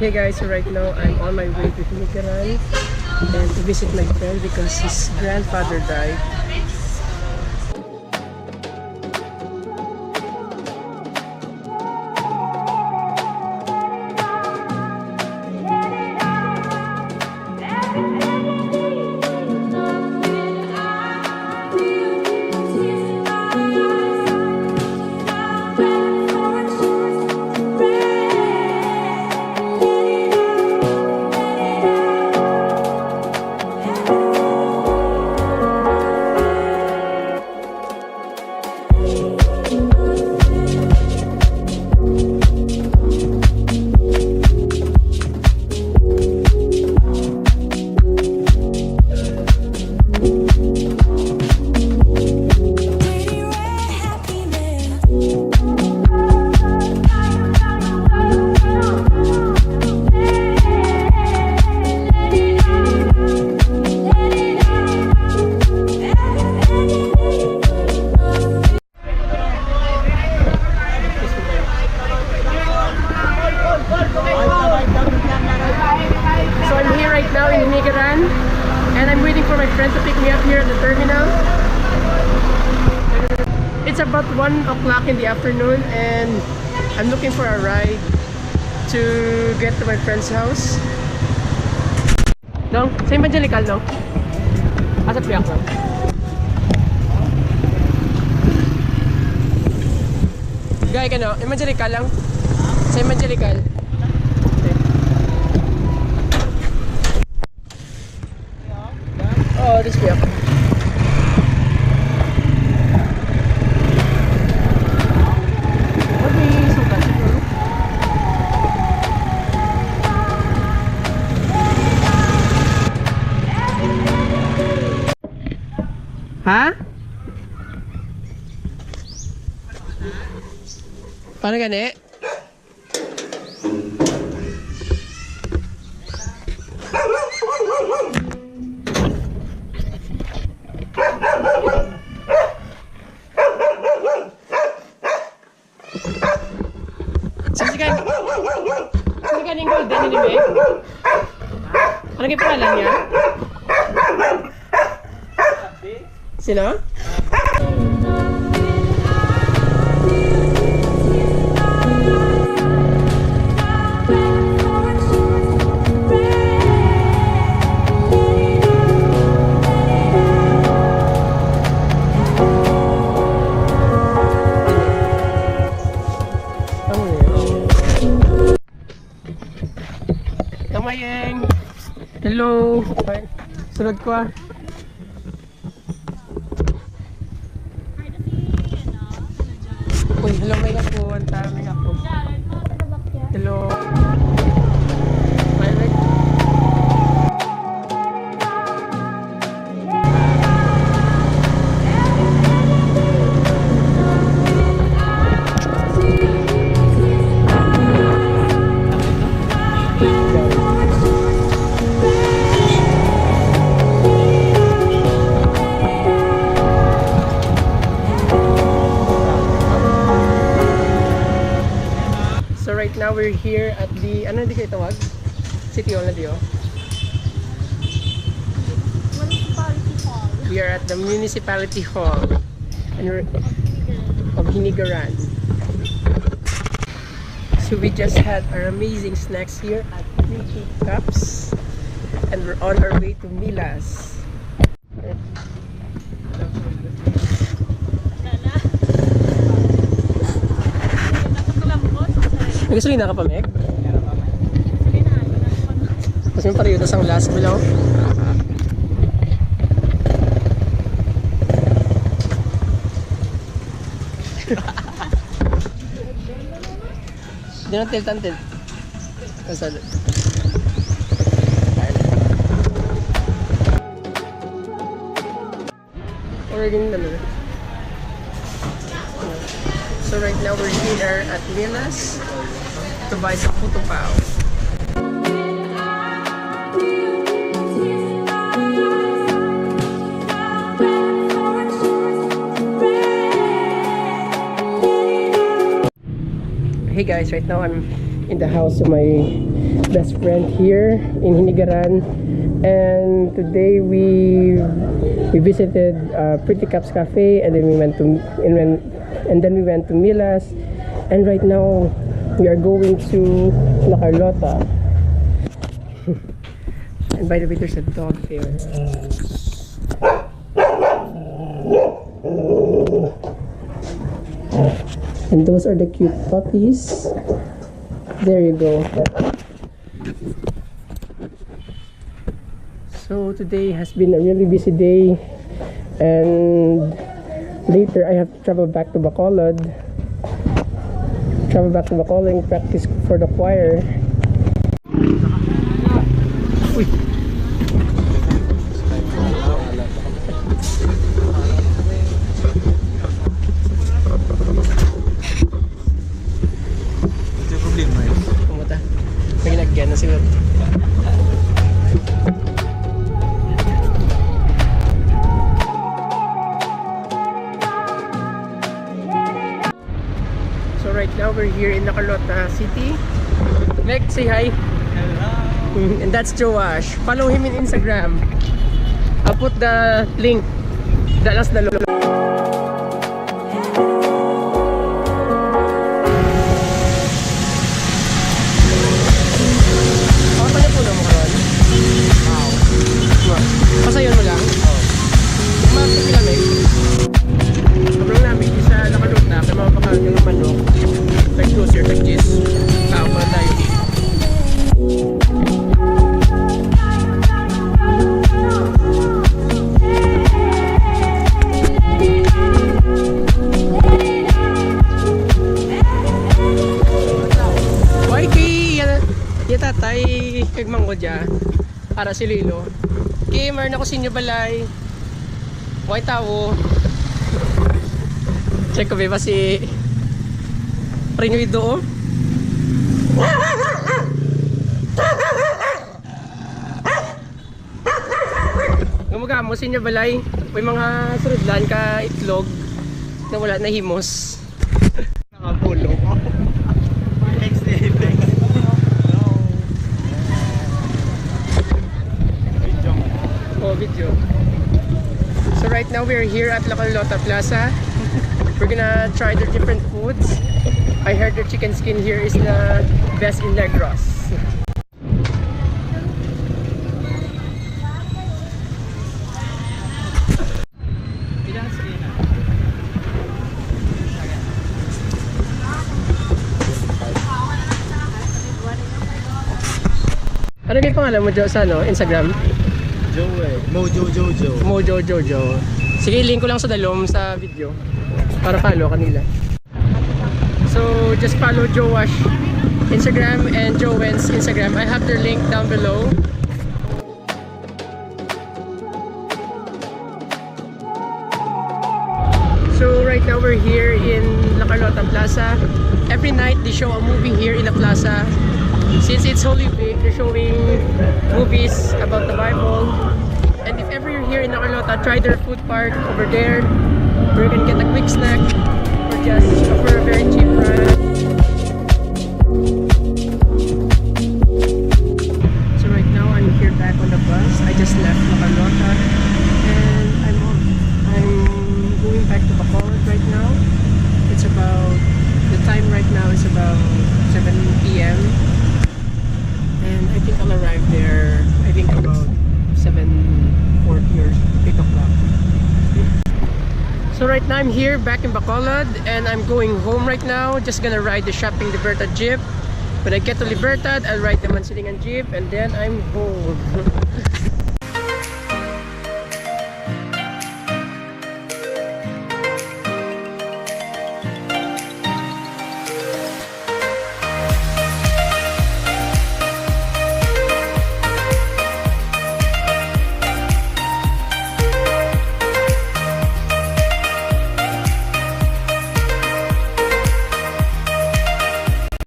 Hey guys, so right now I'm on my way to Hinigaran and to visit my friend because his grandfather died. And I'm waiting for my friend to pick me up here at the terminal. It's about 1 o'clock in the afternoon and I'm looking for a ride to get to my friend's house. Dong, sa Evangelical, Dong? Asa piyak, Dong? Gaya ka, no? Evangelical lang? Sa Evangelical. Oh, this way up. What may sukat siguro? Ha? Paano gani? Sisikan yung golden ni Meg? Ano kayo pangalan niya? Sino? Kamayeng! Hello! Sunod ko ah. Uy, hello may kapo. Ang tara may kapo. Hello. Right now we're here at the, ano hindi kayo tawag? City Hall na diyo? Municipality Hall. We are at the Municipality Hall and we're of Hinigaran. So we just had our amazing snacks here at Pinky Cups and we're on our way to Milas. May gasolina ka pa, Meg? Kasi yung pariyo ang last below. Hindi na tilt-tilt. Kasal. Oregon na naman. So right now we're here at Milas to buy some puto pao. Hey guys, right now I'm in the house of my best friend here in Hinigaran, and today we visited Pretty Cups Cafe, and then we went to Milas, and right now we are going to La Carlota. And by the way, there's a dog there. And those are the cute puppies. There you go. So today has been a really busy day, and later I have to travel back to Bacolod. And practice for the choir. Uy. Pumunta. May ginagyan na siguro. So right now we're here in La Carlota City. Meg, say hi. Hello. And that's Joash. Follow him in Instagram. I'll put the link. Dalas na lolo. Pasayon mo lang? Oo. Masok ka Meg. Sobrang namin sa La Carlota. Kaya mapapakain ng manok. Tag-closer, tag-gis. Tao pa tayo dito. Why kay yatatay kagmang ko dyan para si Lilo kay meron ako sinyo balay why tao check ko ba si Prinuido. Gumagamo sinyo balay may mga surudlan ka itlog na wala na himos nakapulo. Video. So right now we're here at La Carlota Plaza. We're gonna try the different foods. I heard the chicken skin here is the best in Negros. Ano yung pangalan mo Jo sa Instagram? Mojo Jojo. Sige, link ko lang sa dalom sa video para follow kanila. So just follow Joash Instagram and Jowen's Instagram. I have their link down below. So right now we're here in La Carlota Plaza. Every night they show a movie here in the plaza. Since it's Holy Week, they're showing movies about the Bible. And if ever you're here in La Carlota, try their food part over there. Where you can get a quick snack for a very cheap price. So right now I'm here back on the bus. I just left La Carlota and I'm going back to Bacolod right now. It's about the time right now is about 7 p.m. and I think I'll arrive there about 7:40 or 8 o'clock. So right now I'm here back in Bacolod and I'm going home right now. Just gonna ride the Shopping Libertad jeep. When I get to Libertad, I'll ride the Mansilingan jeep and then I'm home.